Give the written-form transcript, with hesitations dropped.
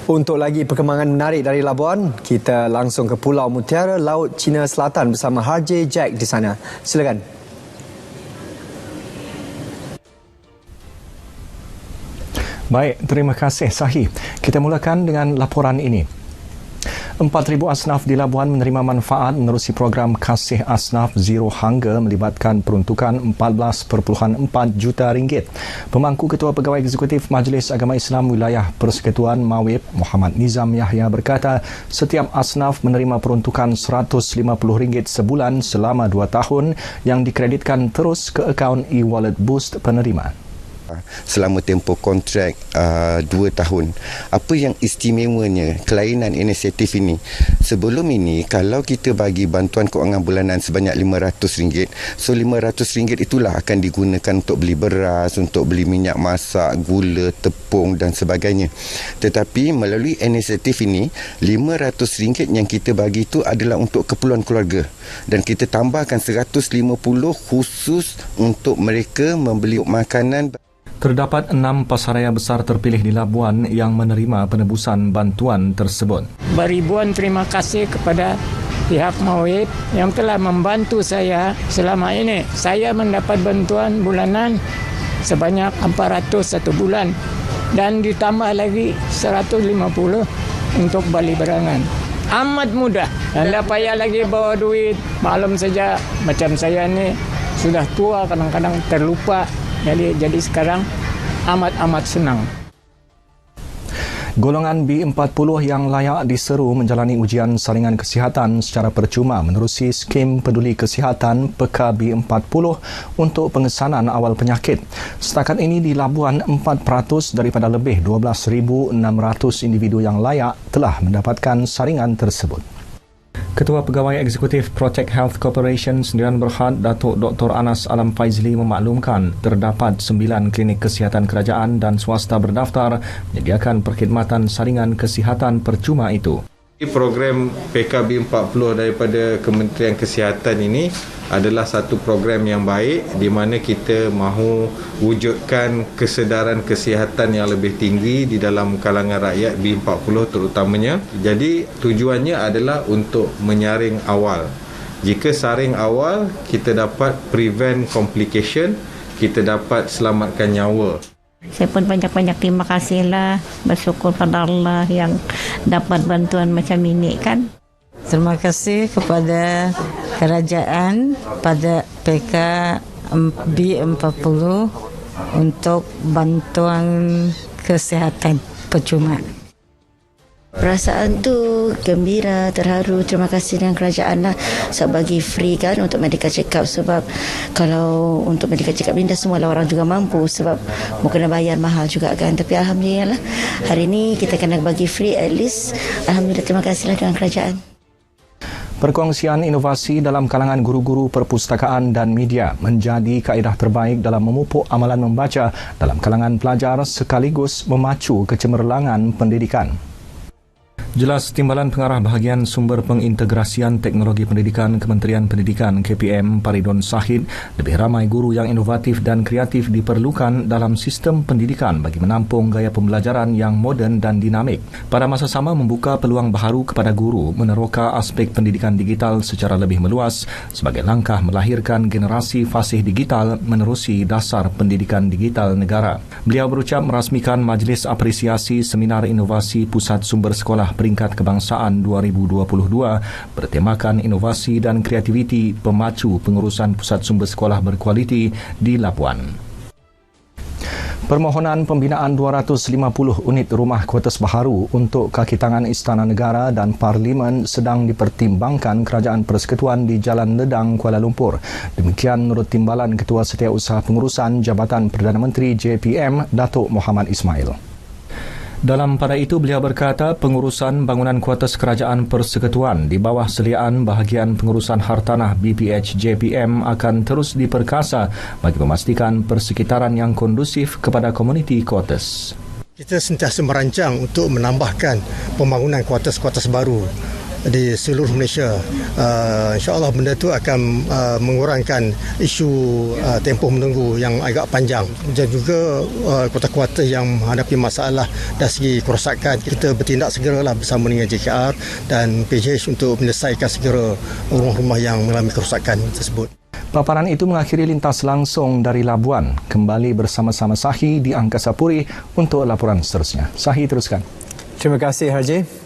Untuk lagi perkembangan menarik dari Labuan, kita langsung ke Pulau Mutiara, Laut Cina Selatan bersama RJ Jack di sana. Silakan. Baik, terima kasih Sahi. Kita mulakan dengan laporan ini. 4,000 asnaf di Labuan menerima manfaat menerusi program Kasih Asnaf Zero Hunger melibatkan peruntukan 14.4 juta ringgit. Pemangku Ketua Pegawai Eksekutif Majlis Agama Islam Wilayah Persekutuan Mawib, Muhammad Nizam Yahya berkata, setiap asnaf menerima peruntukan RM150 sebulan selama 2 tahun yang dikreditkan terus ke akaun e-wallet Boost penerima. Selama tempoh kontrak 2 tahun. Apa yang istimewanya kelainan inisiatif ini? Sebelum ini, kalau kita bagi bantuan kewangan bulanan sebanyak RM500, so RM500 itulah akan digunakan untuk beli beras, untuk beli minyak masak, gula, tepung dan sebagainya. Tetapi melalui inisiatif ini, RM500 yang kita bagi itu adalah untuk keperluan keluarga. Dan kita tambahkan RM150 khusus untuk mereka membeli makanan. Terdapat 6 pasaraya besar terpilih di Labuan yang menerima penebusan bantuan tersebut. Beribuan terima kasih kepada pihak Mawib yang telah membantu saya selama ini. Saya mendapat bantuan bulanan sebanyak 400 satu bulan dan ditambah lagi 150 untuk beli barangan. Amat mudah. Anda payah lagi bawa duit. Maklum saja macam saya ni sudah tua, kadang-kadang terlupa. Jadi sekarang amat senang. Golongan B40 yang layak diseru menjalani ujian saringan kesihatan secara percuma menerusi skim peduli kesihatan PK B40 untuk pengesanan awal penyakit. Setakat ini di Labuan 4% daripada lebih 12,600 individu yang layak telah mendapatkan saringan tersebut. Ketua Pegawai Eksekutif Protect Health Corporation Sendirian Berhad, Datuk Dr. Anas Alam Faizli memaklumkan terdapat 9 klinik kesihatan kerajaan dan swasta berdaftar menyediakan perkhidmatan saringan kesihatan percuma itu. Program PKB 40 daripada Kementerian Kesihatan ini adalah satu program yang baik di mana kita mahu wujudkan kesedaran kesihatan yang lebih tinggi di dalam kalangan rakyat B40 terutamanya. Jadi tujuannya adalah untuk menyaring awal. Jika saring awal, kita dapat prevent complication, kita dapat selamatkan nyawa. Saya pun banyak-banyak terima kasihlah, bersyukur pada Allah yang dapat bantuan macam ini kan. Terima kasih kepada kerajaan pada PK B40 untuk bantuan kesihatan percuma. Perasaan tu gembira, terharu, terima kasih dengan kerajaan lah sebab bagi free kan untuk medical check up. Sebab kalau untuk medical check up ni dah semua orang juga mampu sebab mau kena bayar mahal juga kan. Tapi Alhamdulillah lah hari ni kita kena bagi free at least. Alhamdulillah, terima kasihlah dengan kerajaan. Perkongsian inovasi dalam kalangan guru-guru perpustakaan dan media menjadi kaedah terbaik dalam memupuk amalan membaca dalam kalangan pelajar sekaligus memacu kecemerlangan pendidikan. Jelas Timbalan Pengarah Bahagian Sumber Pengintegrasian Teknologi Pendidikan Kementerian Pendidikan KPM Paridon Sahid, lebih ramai guru yang inovatif dan kreatif diperlukan dalam sistem pendidikan bagi menampung gaya pembelajaran yang moden dan dinamik. Pada masa sama membuka peluang baharu kepada guru meneroka aspek pendidikan digital secara lebih meluas sebagai langkah melahirkan generasi fasih digital menerusi dasar pendidikan digital negara. Beliau berucap merasmikan Majlis Apresiasi Seminar Inovasi Pusat Sumber Sekolah Peringkat Kebangsaan 2022 bertemakan inovasi dan kreativiti pemacu pengurusan pusat sumber sekolah berkualiti di Labuan. Permohonan pembinaan 250 unit rumah kuartus baharu untuk kaki tangan Istana Negara dan Parlimen sedang dipertimbangkan Kerajaan Persekutuan di Jalan Ledang, Kuala Lumpur. Demikian menurut Timbalan Ketua Setiausaha Pengurusan Jabatan Perdana Menteri JPM, Datuk Muhammad Ismail. Dalam pada itu, beliau berkata pengurusan bangunan kuartus kerajaan persekutuan di bawah seliaan bahagian pengurusan hartanah BPH JPM akan terus diperkasa bagi memastikan persekitaran yang kondusif kepada komuniti kuartus. Kita sentiasa merancang untuk menambahkan pembangunan kuartus-kuartus baru di seluruh Malaysia. InsyaAllah benda itu akan mengurangkan isu tempoh menunggu yang agak panjang, dan juga kota-kota yang menghadapi masalah dari segi kerosakan. Kita bertindak segeralah bersama dengan JKR dan PJH untuk menyelesaikan segera rumah-rumah yang mengalami kerosakan tersebut. Paparan itu mengakhiri lintas langsung dari Labuan. Kembali bersama-sama Sahi di Angkasa Puri untuk laporan seterusnya. Sahi, teruskan. Terima kasih, Harjay.